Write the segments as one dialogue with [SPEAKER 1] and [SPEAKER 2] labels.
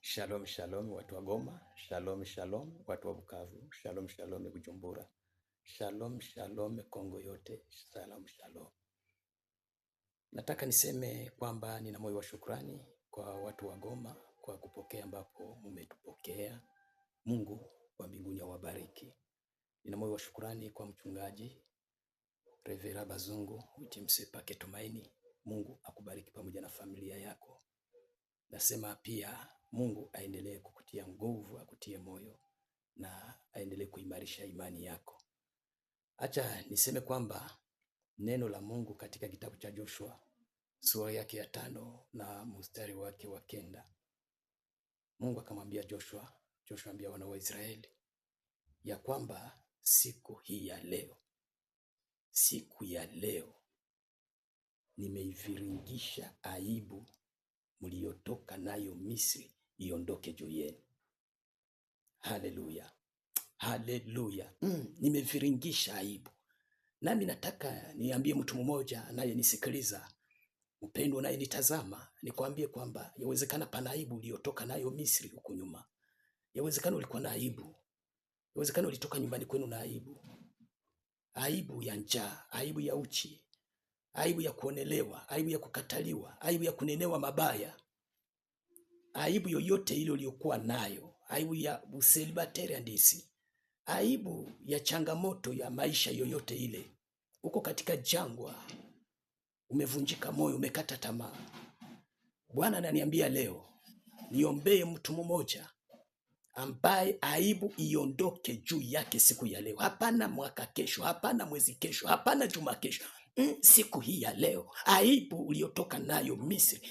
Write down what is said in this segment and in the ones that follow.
[SPEAKER 1] Shalom shalom watu wa Goma, shalom shalom watu wa Bukavu, shalom shalom Bujumbura, shalom shalom Kongo yote, shalom shalom. Nataka niseme kwamba nina moyo wa shukrani kwa watu wa Goma kwa kupokea ambapo mmetupokea. Mungu wa mbinguni awabariki. Nina moyo wa shukrani kwa mchungaji Revera Bazungu Utimsepake Tumaini. Mungu akubariki pamoja na familia yako. Nasema pia Mungu aendelee kukutia nguvu, akutie moyo na aendelee kuimarisha imani yako. Acha niseme kwamba neno la Mungu katika kitabu cha Joshua sura yake ya 5 na mstari wake wa 9. Mungu akamwambia Joshua ambia wana wa Israeli ya kwamba siku ya leo nimeiviringisha aibu mliotoka nayo Misri iondoke juu yenu. Haleluya. Haleluya. Nimeviringisha aibu. Nami nataka niambie mtu mmoja anayenisikiliza, mpendwa anayenitazama, nikwambie kwamba yawezekana pana aibu uliotoka nayo Misri huko nyuma. Yawezekana ulikuwa na aibu. Yawezekana ulitoka nyumbani kwenu na aibu. Aibu ya njaa, aibu ya uchi, aibu ya kuonelewa, aibu ya kukataliwa, aibu ya kunenewa mabaya. Aibu yoyote ile uliyokuwa nayo, aibu ya uselibatarianism, aibu ya changamoto ya maisha yoyote ile. Uko katika jangwa, umevunjika moyo, umekata tamaa. Bwana ananiambia leo niombee mtu mmoja ambaye aibu iondoke juu yake siku ya leo. Hapana mwaka kesho, hapana mwezi kesho, hapana juma kesho. Siku hii ya leo aibu uliotoka nayo Misri,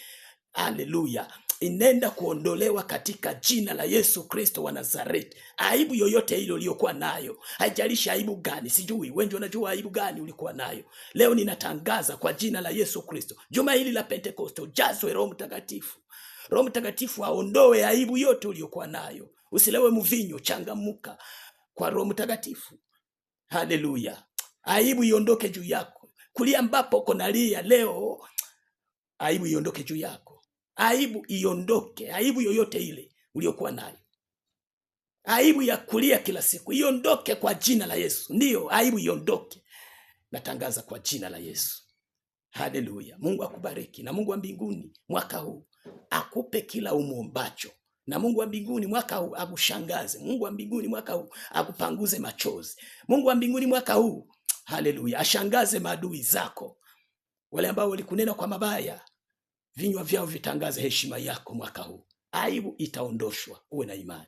[SPEAKER 1] haleluya, inenda kuondolewa katika jina la Yesu Kristo wa Nazareti. Aibu yoyote ile uliyokuwa nayo, haijalishi aibu gani, sijui wengi wanajua aibu gani ulikuwa nayo. Leo ninatangaza kwa jina la Yesu Kristo, juma hili la Pentekoste, jazwe Roho Mtakatifu. Roho Mtakatifu aondoe aibu yote uliyokuwa nayo. Usilewe mvinyo, changamuka kwa Roho Mtakatifu. Haleluya. Aibu iondoke juu yako. Kulia ambapo uko nalia leo, aibu iondoke juu yako. Aibu iondoke, aibu yoyote ile uliyokuwa nayo. Aibu ya kulia kila siku iondoke kwa jina la Yesu. Ndiyo, aibu iondoke. Natangaza kwa jina la Yesu. Haleluya. Mungu akubariki na Mungu wa mbinguni mwaka huu akupe kila umuombacho. Na Mungu wa mbinguni mwaka huu akushangaze. Mungu wa mbinguni mwaka huu akupanguze machozi. Mungu wa mbinguni mwaka huu, haleluya, ashangaze maadui zako. Wale ambao walikunena kwa mabaya, vinywa vyao vitangaze heshima yako mwaka huu. Aibu itaondoshwa, uwe na imani.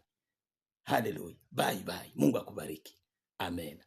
[SPEAKER 1] Haleluya. Bye bye. Mungu akubariki. Amen.